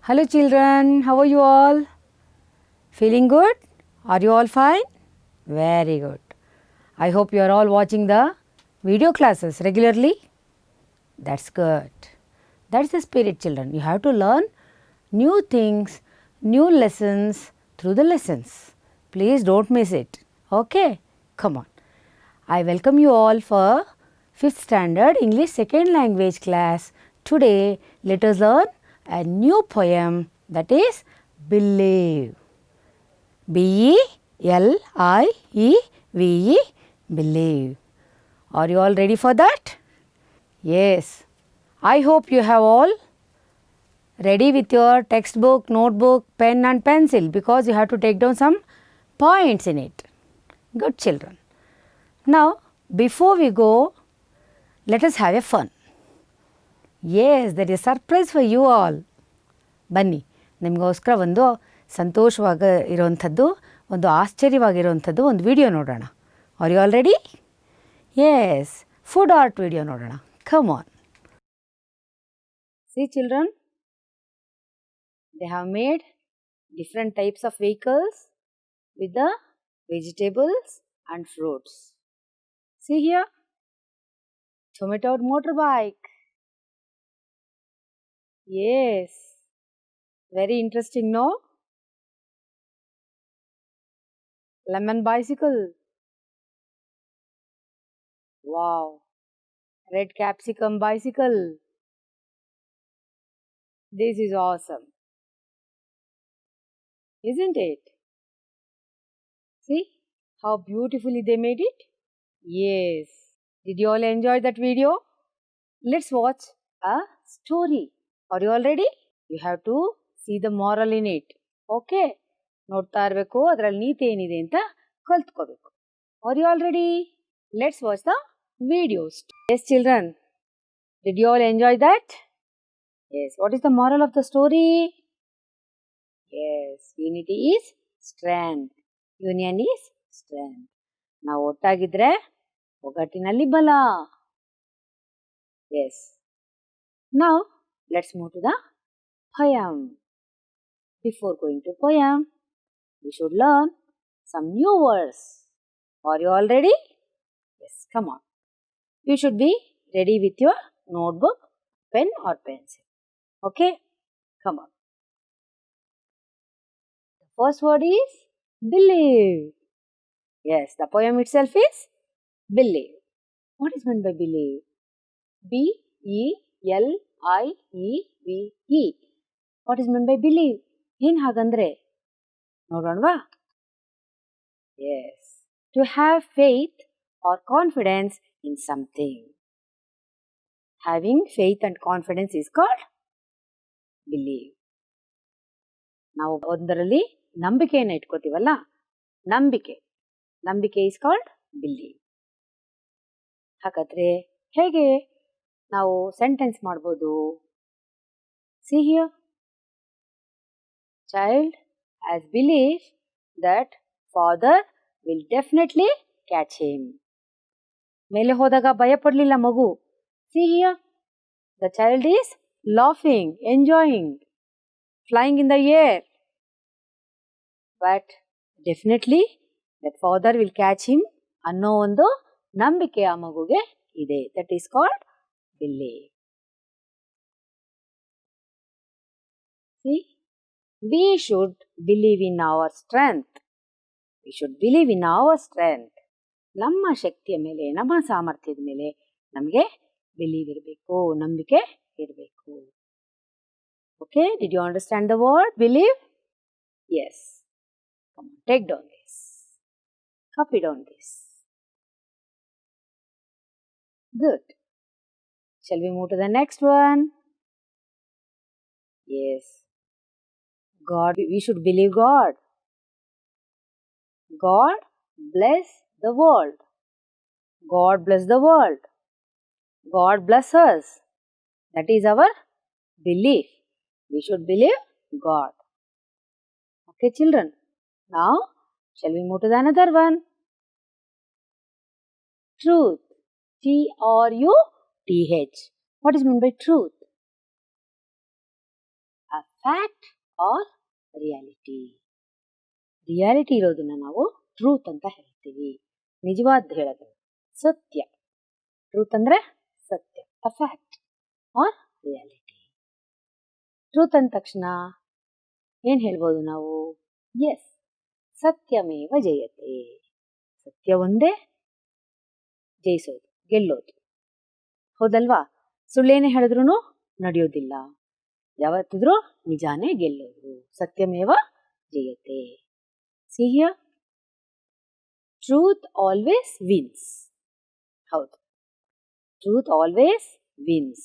Hello children, how are you all? Feeling good? Are you all fine? Very good. I hope you are all watching the video classes regularly. That's good. That's the spirit, children. You have to learn new things, new lessons through the lessons. Please don't miss it. Okay? Come on. I welcome you all for 5th standard English second language class. Today, let us learn a new poem, that is Believe. B-E-L-I-E-V-E, Believe. Are you all ready for that? Yes. I hope you have all ready with your textbook, notebook, pen and pencil, because you have to take down some points in it. Good children. Now, before we go, let us have a fun. Yes, there is a surprise for you all. ಬನ್ನಿ, ನಿಮಗೋಸ್ಕರ ಒಂದು ಸಂತೋಷವಾಗ ಇರುವಂಥದ್ದು, ಒಂದು ಆಶ್ಚರ್ಯವಾಗಿರುವಂಥದ್ದು ಒಂದು video ನೋಡೋಣ. Are you all ready? Yes, food art video ನೋಡೋಣ. Come on. See children, they have made different types of vehicles with the vegetables and fruits. See here, tomato motorbike. Yes, very interesting, no? Lemon bicycle. Wow, red capsicum bicycle. This is awesome, isn't it? See how beautifully they made it? Yes. Did you all enjoy that video? Let's watch a story. Are you all ready? You have to see the moral in it. Okay? ನೋಡ್ತಾ ಇರಬೇಕು, ಅದರಲ್ಲಿ ನೀತಿ ಏನಿದೆ ಅಂತ ಕಲ್ತ್ಕೋಬೇಕು. Are you all ready? Let's watch the videos. Yes, children. Did you all enjoy that? Yes. What is the moral of the story? Yes. Unity is strength. Union is strength. ನಾವು ಒಟ್ಟಾಗಿದ್ರೆ ಒಗ್ಗಟ್ಟಿನಲ್ಲಿ ಬಲ. Yes. Now, let's move to the poem. Before going to poem, we should learn some new words. Are you all ready? Yes, come on. You should be ready with your notebook, pen or pencil. Okay? Come on. The first word is believe. Yes, the poem itself is believe. What is meant by believe? B-E-L-I-E-V-E. What is meant by believe? ಏನು ಹಾಗಂದ್ರೆ ನೋಡೋಣವಾ? Yes, to have faith or confidence in something. Having faith and confidence is called believe. ನಾವು ಒಂದರಲ್ಲಿ ನಂಬಿಕೆಯನ್ನು ಇಟ್ಕೋತೀವಲ್ಲ, ನಂಬಿಕೆ is called believe. ಹಾಗಾದ್ರೆ ಹೇಗೆ ನಾವು sentence ಮಾಡ್ಬೋದು? See here, child has belief that father will definitely catch him. ಮೇಲೆ ಹೋದಾಗ ಭಯ ಪಡಲಿಲ್ಲ ಮಗು. See here, the child is laughing, enjoying, flying in the air. But definitely that father will catch him ಅನ್ನೋ ಒಂದು ನಂಬಿಕೆ ಆ ಮಗುಗೆ ಇದೆ. That is called belief. See, we should believe in our strength. We should believe in our strength. ನಮ್ಮ ಶಕ್ತಿಯ ಮೇಲೆ, ನಮ್ಮ ಸಾಮರ್ಥ್ಯದ ಮೇಲೆ ನಮಗೆ ಬಿಲೀವ್ ಇರಬೇಕು, ನಂಬಿಕೆ ಇರಬೇಕು. Okay, did you understand the word believe? Yes. Come on, take down this. Copy down this. Good. Shall we move to the next one? Yes. God, we should believe God. God bless the world. God bless the world. God bless us. That is our belief. We should believe God. Okay, children. Now, shall we move to the another one? Truth. T-R-U-T-H. What is meant by truth? a fact or reality. Reality ಇರೋದನ್ನ ನಾವು truth ಅಂತ ಹೇಳ್ತೀವಿ. ನಿಜವಾದ ಹೇಳೋದನ್ನ ಸತ್ಯ. Truth ಅಂದ್ರೆ ಸತ್ಯ. A fact or reality. Truth ಅಂದ ತಕ್ಷಣ ಏನ್ ಹೇಳ್ಬೋದು ನಾವು? ಎಸ್, ಸತ್ಯಮೇವ ಜಯತೆ. ಸತ್ಯ ಒಂದೇ ಜಯಿಸೋದು, ಗೆಲ್ಲೋದು. ಹೌದಲ್ವಾ? ಸುಳ್ಳೇನೇ ಹೇಳಿದ್ರು ನಡೆಯೋದಿಲ್ಲ. ಯಾವತ್ತಿದ್ರೂ ನಿಜಾನೇ ಗೆಲ್ಲೋದು. ಸತ್ಯಮೇವ ಜಯತೆ. See here, truth always wins. ಹೌದು, truth always wins.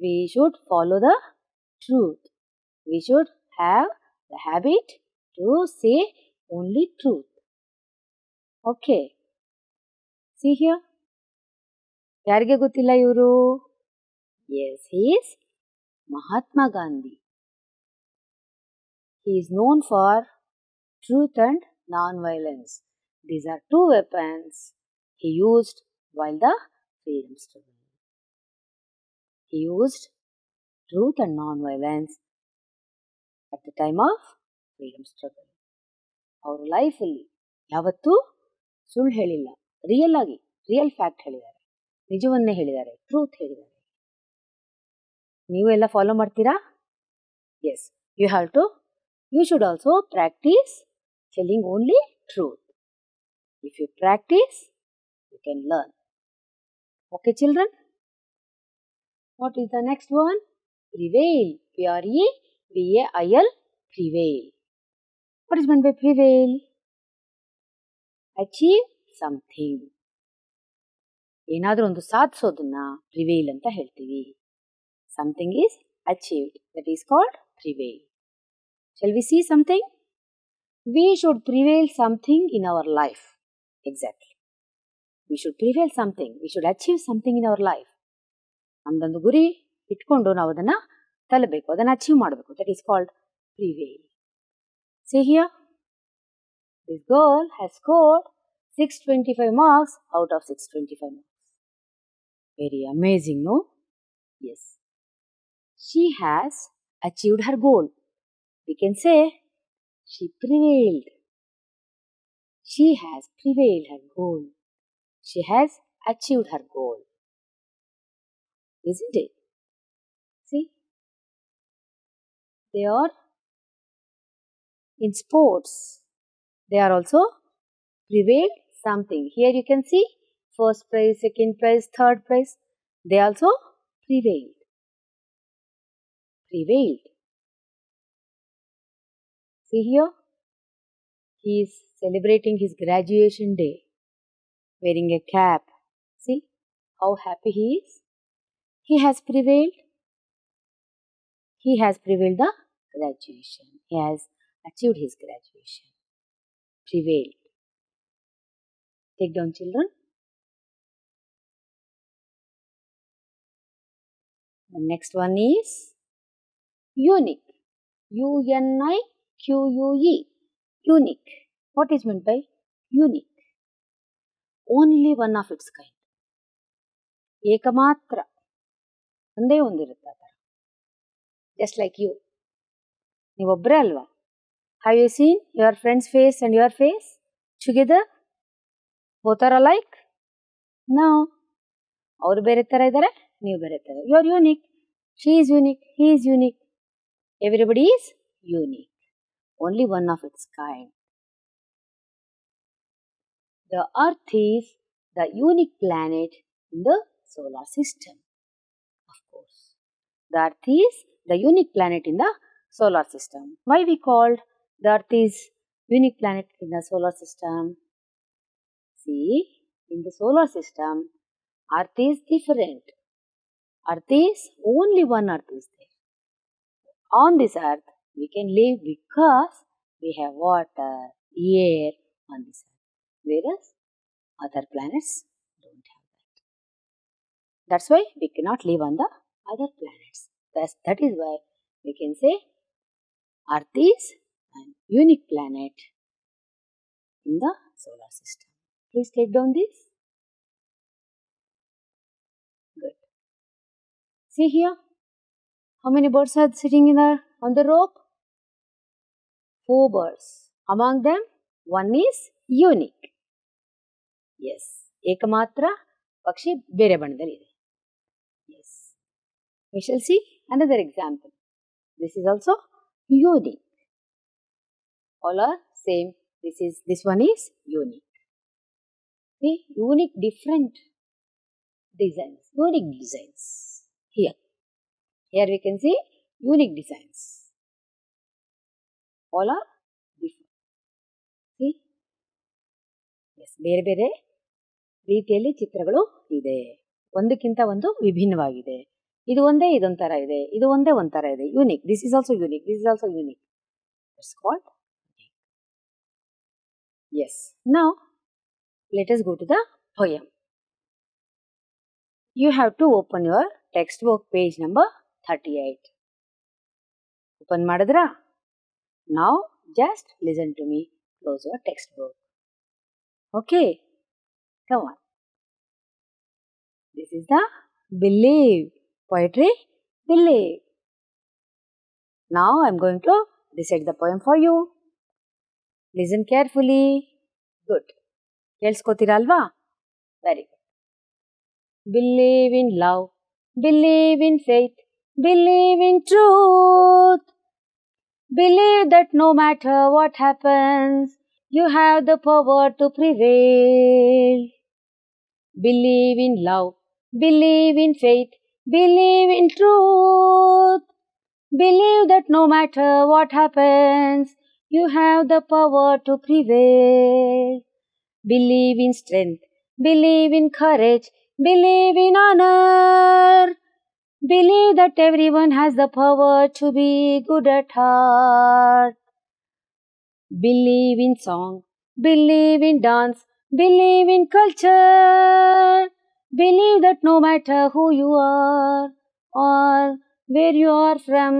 We should follow the truth. We should have the habit to say only truth. Okay. See here. ಯಾರಿಗೆ ಗೊತ್ತಿಲ್ಲ ಇವರು? Yes, he is Mahatma Gandhi. He is known for truth and non-violence. These are two weapons he used while the freedom struggle. He used truth and non-violence at the time of freedom struggle. ಅವರ ಲೈಫಲ್ಲಿ ಯಾವತ್ತೂ ಸುಳ್ಳು ಹೇಳಿಲ್ಲ. Real fact ಹೇಳಿದ್ದಾರೆ. ನಿಜವನ್ನೇ ಹೇಳಿದ್ದಾರೆ. Truth ಹೇಳಿದ್ದಾರೆ. ನೀವು ಎಲ್ಲ ಫಾಲೋ ಮಾಡ್ತೀರಾ? Yes, you should also practice telling only truth. If you practice, you can learn. Okay, children? What is the next one? Prevail. Prevail. Prevail. What is meant by prevail? Achieve something. ಏನಾದರೂ ಒಂದು ಸಾಧಿಸೋದನ್ನ prevail ಅಂತ ಹೇಳ್ತೀವಿ. Something is achieved. That is called prevail. Shall we see something? We should prevail something in our life. Exactly. We should prevail something. We should achieve something in our life. ನಮ್ದೊಂದು ಗುರಿ ಇಟ್ಕೊಂಡು ನಾವು ಅದನ್ನು ತಲುಪಬೇಕು, ಅದನ್ನು achieve ಮಾಡಬೇಕು. That is called prevail. See here. This girl has scored 625 marks out of 625 marks. Very amazing, no? Yes. She has achieved her goal. We can say she prevailed. She has prevailed her goal. She has achieved her goal. Isn't it? See? They are in sports. They are also prevailed something. Here you can see first prize, second prize, third prize. They also prevailed. Prevailed. See here, he is celebrating his graduation day, wearing a cap. See how happy he is. He has prevailed. He has prevailed the graduation. He has achieved his graduation. Prevailed. Take down, children. The next one is unique. UNIQUE. Unique. What is meant by unique? Only one of its kind. ಏಕಮಾತ್ರ. ಒಂದೇ ಒಂದಿರುತ್ತೆ ಆ ಥರ. Just like you. ನೀವೊಬ್ಬರೇ ಅಲ್ವಾ? Have you seen your friend's face and your face together? Both are alike? No. ಅವರು ಬೇರೆ ಥರ ಇದ್ದಾರೆ, ನೀವು ಬೇರೆ ಥರ. You are unique. She is unique. He is unique. Everybody is unique. Only one of its kind. The Earth is the unique planet in the solar system. Of course. The Earth is the unique planet in the solar system. Why we called the Earth is unique planet in the solar system? See, in the solar system, Earth is different. Earth is only one Earth is there. On this Earth, we can live because we have water, air on this Earth. Whereas other planets don't have that. That's why we cannot live on the other planets. That is why we can say Earth is a unique planet in the solar system. Please take down this. Good. See here, How many birds are sitting on the rope? 4 birds. Among them, one is unique. Yes. Ekamatra Pakshi ಬೇರೆ ಬಣ್ಣದಲ್ಲಿದೆ. Yes. We shall see another example. This is also unique. All are same. This one is unique. Okay? Unique different designs. Unique designs. Here we can see unique designs. All are different. See? Yes. ಬೇರೆ ಬೇರೆ ರೀತಿಯಲ್ಲಿ ಚಿತ್ರಗಳು ಇದೆ. ಒಂದಕ್ಕಿಂತ ಒಂದು ವಿಭಿನ್ನವಾಗಿದೆ. ಇದು ಒಂದೇ ಇದೊಂಥರ ಇದೆ. ಇದು ಒಂದೇ ಒಂಥರ ಇದೆ. Unique. This is also unique. This is also unique. It's called unique. Yes. Now, let us go to the poem. You have to open your textbook page number 38. Open madadra? Now, just listen to me. Close your textbook. Okay. Come on. This is the Believe poetry. Believe. Now I am going to recite the poem for you. Listen carefully. Good. ಕೇಳಿಸ್ಕೋತೀರಾ ಅಲ್ವಾ? Very good. Believe in love. Believe in faith. Believe in truth. Believe that no matter what happens, you have the power to prevail. Believe in love. Believe in faith. Believe in truth. Believe that no matter what happens, you have the power to prevail. Believe in strength. Believe in courage. Believe in honor. Believe that everyone has the power to be good at heart. Believe in song. Believe in dance. Believe in culture. Believe that no matter who you are or where you are from,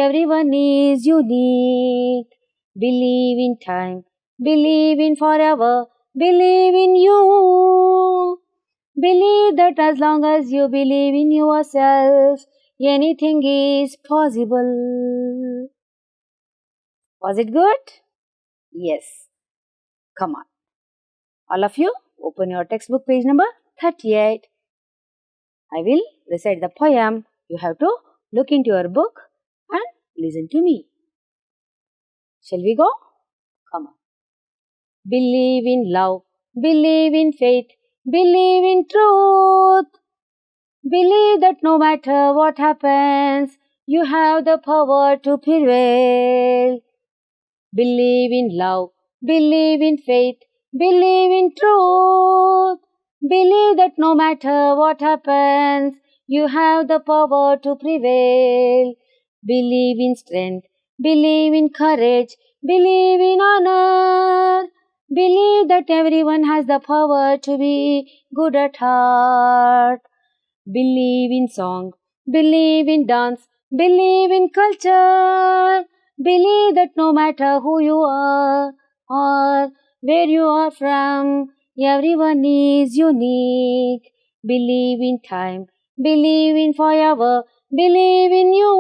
everyone is unique. Believe in time. Believe in forever. Believe in you. Believe that as long as you believe in yourself, anything is possible. Was it good? Yes. Come on. All of you, open your textbook page number 38. I will recite the poem. You have to look into your book and listen to me. Shall we go? Come on. Believe in love. Believe in faith. Believe in truth. Believe that no matter what happens, you have the power to prevail. Believe in love. Believe in faith. Believe in truth. Believe that no matter what happens, you have the power to prevail. Believe in strength. Believe in courage. Believe in honor. Believe that everyone has the power to be good at heart. Believe in song. Believe in dance. Believe in culture. Believe that no matter who you are or where you are from, everyone is unique. Believe in time. Believe in forever. Believe in you.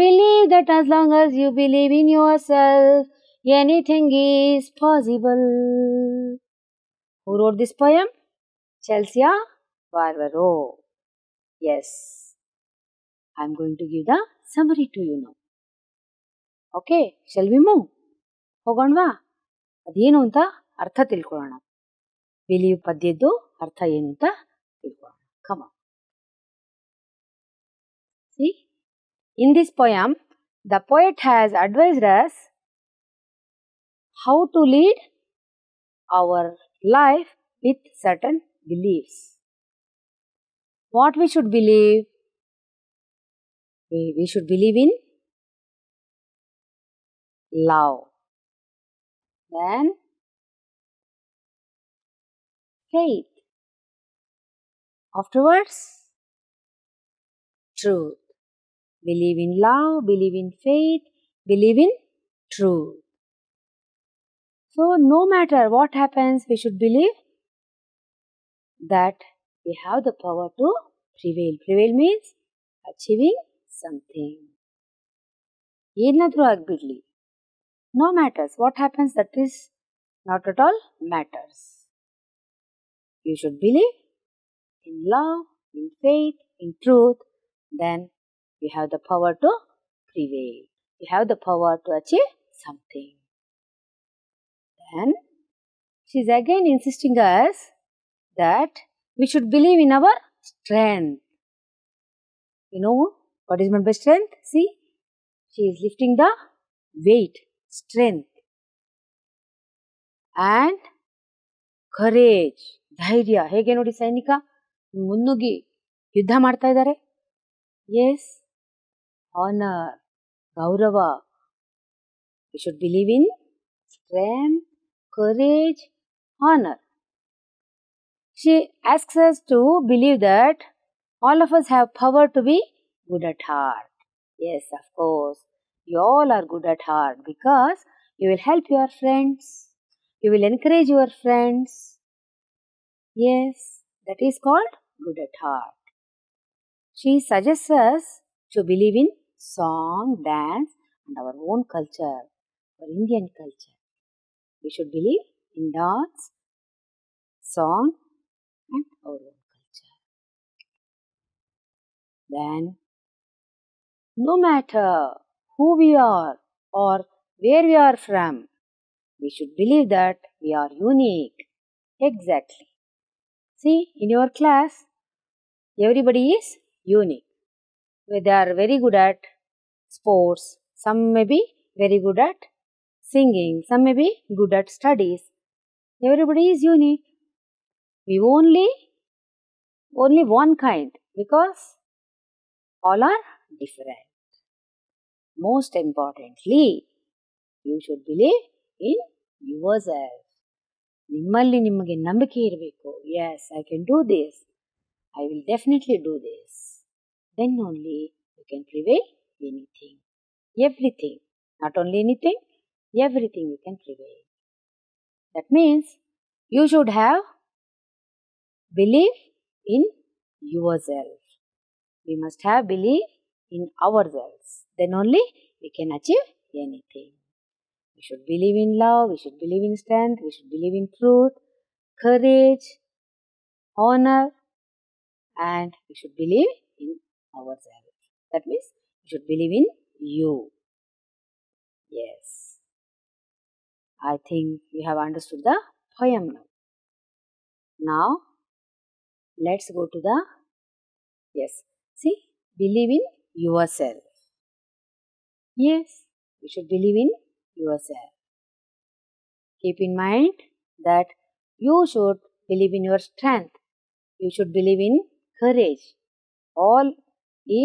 Believe that as long as you believe in yourself, anything is possible. Who wrote this poem? Chelsea Barbaro. Yes. I am going to give the summary to you now. Okay. Shall we move? ಹೋಗೋಣವಾ? ಅದೇನು ಅಂತ ಅರ್ಥ ತಿಳ್ಕೊಳ್ಳೋಣ. Believe ಪದ್ಯದ್ದು ಅರ್ಥ ಏನು ಅಂತ ತಿಳ್ಕೊಳ್ಳೋಣ. Come on. See? In this poem, the poet has advised us how to lead our life with certain beliefs. What we should believe? We should believe in love. Then faith. Afterwards, truth. Believe in love, believe in faith, believe in truth. So, no matter what happens, we should believe that we have the power to prevail. Prevail means achieving something. ಏನಾದರೂ ಆಗಿಬಿಡಲಿ, no matters what happens, that is not at all matters. You should believe in love, in faith, in truth, then you have the power to prevail. You have the power to achieve something. Then she is again insisting us that we should believe in our strength. You know what is meant by strength? See, she is lifting the weight, strength, and courage, ಧೈರ್ಯ. ಹೇಗೆ ನೋಡಿ ಸೈನಿಕ ಮುನ್ನುಗ್ಗಿ ಯುದ್ಧ ಮಾಡ್ತಾ ಇದ್ದಾರೆ. S, honour, ಗೌರವ. We should believe in strength, courage, honor. She asks us to believe that all of us have power to be good at heart. Yes, of course, you all are good at heart because you will help your friends, you will encourage your friends. Yes, that is called good at heart. She suggests us to believe in song, dance, and our own culture, our Indian culture. We should believe in dance, song, and our own culture. Then, no matter who we are or where we are from, we should believe that we are unique. Exactly. See, in your class, everybody is unique. They are very good at sports, some may be very good at singing, some may be good at studies. Everybody is unique. We only one kind because all are different. Most importantly, you should believe in yourself. ನಿಮ್ಮಲ್ಲಿ ನಿಮಗೆ ನಂಬಿಕೆ ಇರಬೇಕು. Yes, I can do this. I will definitely do this. Then only you can prevail anything, everything. Not only anything, everything you can prevail. That means you should have belief in yourself. We must have belief in ourselves. Then only we can achieve anything. We should believe in love, we should believe in strength, we should believe in truth, courage, honor, and we should believe in ourselves. That means we should believe in you. Yes. I think you have understood the poem now. Now, let's go to the, yes, see, believe in yourself. Yes, you should believe in yourself. Keep in mind that you should believe in your strength. You should believe in courage. All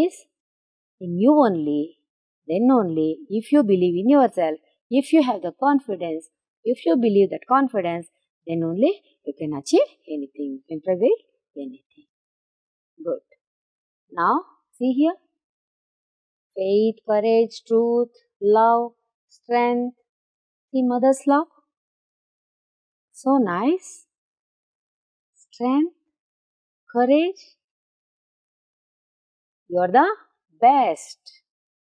is in you only. Then only, if you believe in yourself, if you have the confidence, if you believe that confidence, then only you can achieve anything, you can prevail anything. Good. Now, see here. Faith, courage, truth, love, strength. See mother's love. So nice. Strength, courage. You are the best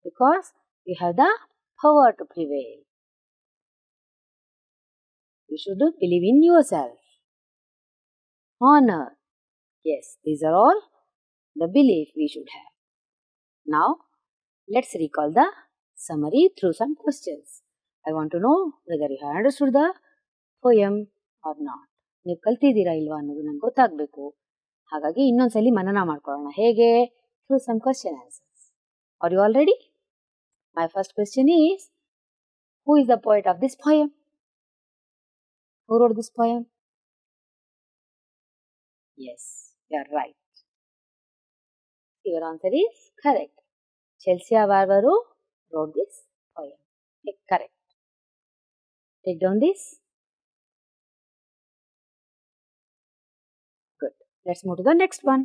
because you have the power to prevail. You should believe in yourself. Honor. Yes, these are all the belief we should have. Now, let's recall the summary through some questions. I want to know whether you have understood the poem or not. ನೀವು ಕಲ್ತಿದ್ದೀರಾ ಇಲ್ವಾ ಅನ್ನೋದು ನಂಗೆ ಗೊತ್ತಾಗಬೇಕು. ಹಾಗಾಗಿ ಇನ್ನೊಂದ್ಸಲಿ ಮನನ ಮಾಡ್ಕೊಳ್ಳೋಣ. ಹೇಗೆ? Through some question answers. Are you all ready? My first question is, who is the poet of this poem? Who wrote this poem? Yes, you are right. Your answer is correct. Chelsea Barbaro wrote this poem. Correct. Take down this. Good. Let's move to the next one.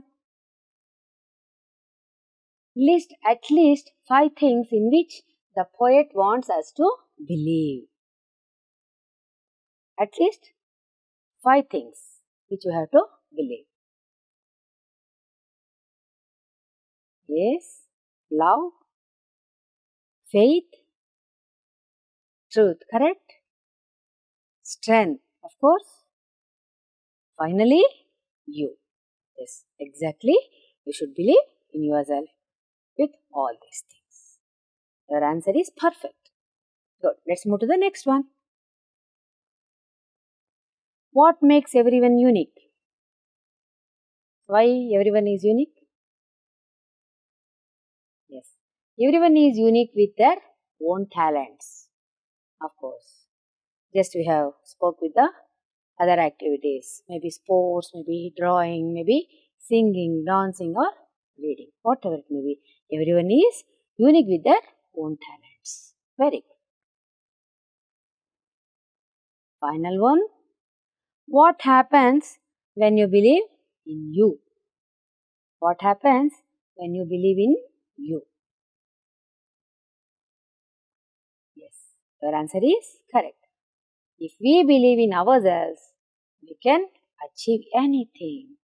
List at least 5 things in which the poet wants us to believe. At least 5 things which you have to believe. Yes. Love, faith, truth. Correct? Strength, of course. Finally, you. Yes, exactly. You should believe in yourself with all these things. Your answer is perfect. Good. Let's move to the next one. What makes everyone unique? Why everyone is unique? Yes. Everyone is unique with their own talents. Of course. Just we have spoke with the other activities. Maybe sports, maybe drawing, maybe singing, dancing or reading. Whatever it may be. Everyone is unique with their own talents. Very good. Final one. What happens when you believe in you? What happens when you believe in you? Yes, your answer is correct. If we believe in ourselves, we can achieve anything.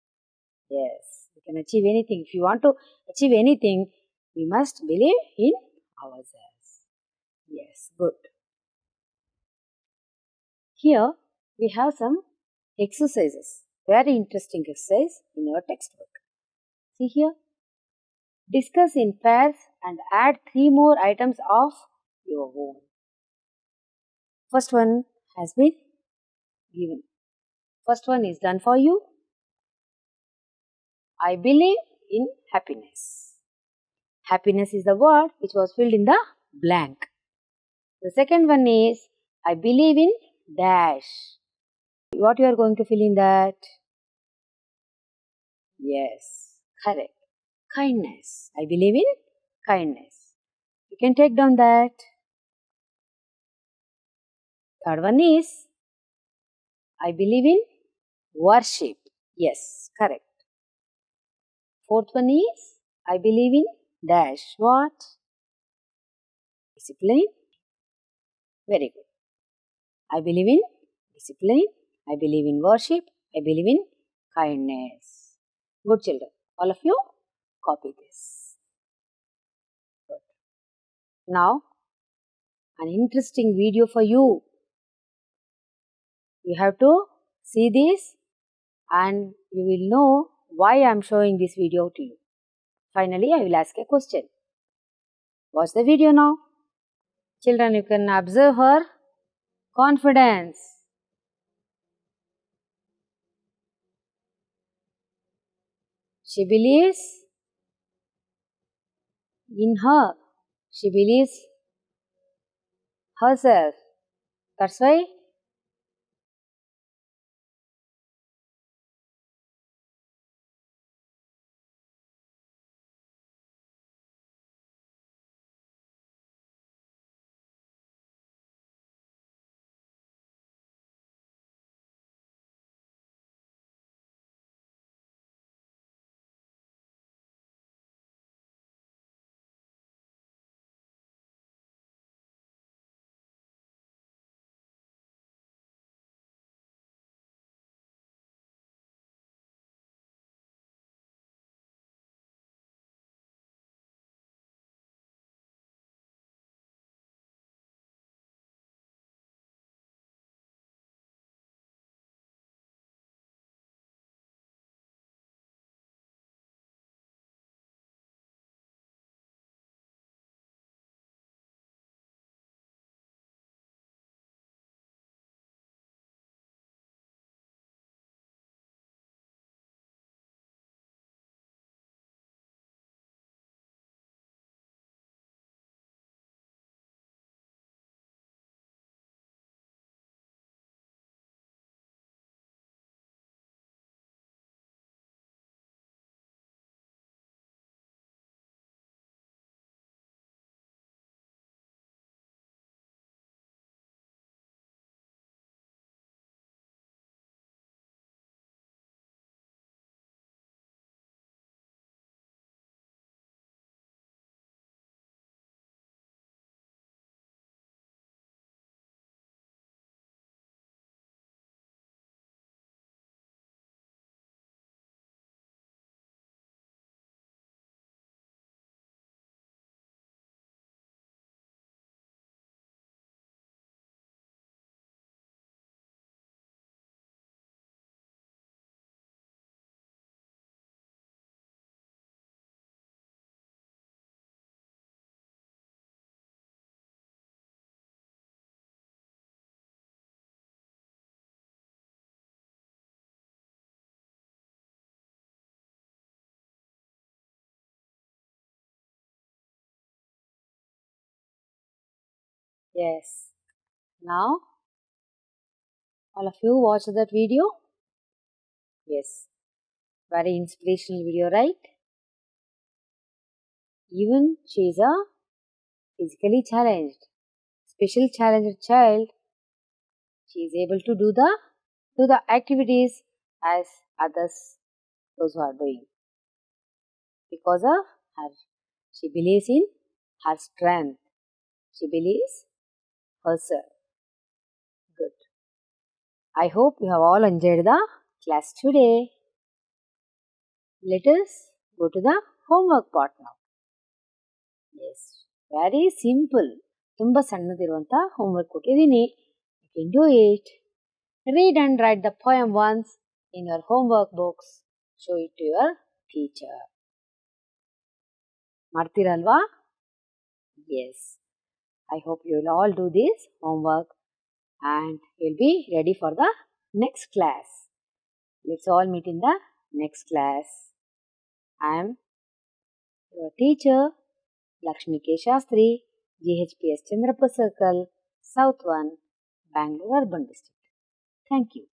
Yes, we can achieve anything. If you want to achieve anything, we must believe in ourselves. Yes, good. Here we have some exercises. Very interesting exercise in your textbook. See here. Discuss in pairs and add 3 more items of your own. First one has been given. First one is done for you. I believe in happiness. Happiness is the word which was filled in the blank. The second one is I believe in dash. What you are going to fill in that? Yes, correct. Kindness. I believe in kindness. You can take down that. Third one is I believe in worship. Yes, correct. Fourth one is I believe in dash. What? Discipline. Very good. I believe in discipline. I believe in worship. I believe in kindness. Good children. All of you copy this. Good. Now, an interesting video for you. You have to see this and you will know why I am showing this video to you. Finally, I will ask a question. Watch the video now. Children, you can observe her confidence. She believes in her. She believes herself. That's why Yes. Now, all of you watch that video. Yes. Very inspirational video, right? Even she is a physically challenged, special challenged child. She is able to do the activities as others those who are doing because of her. She believes in her strength. She believes herself. Good. I hope you have all enjoyed the class today. Let us go to the homework part now. Yes, very simple. ತುಂಬ ಸಣ್ಣದಿರುವಂಥ homework ಕೊಟ್ಟಿದ್ದೀನಿ. You can do it. Read and write the poem once in your homework books. Show it to your teacher. ಮಾಡ್ತೀರಲ್ವಾ? Yes. I hope you will all do this homework and you'll be ready for the next class. Let's all meet in the next class. I am your teacher, Lakshmi K. Shastri, GHPS Chandrapur Circle, South 1, Bangalore Urban District. Thank you.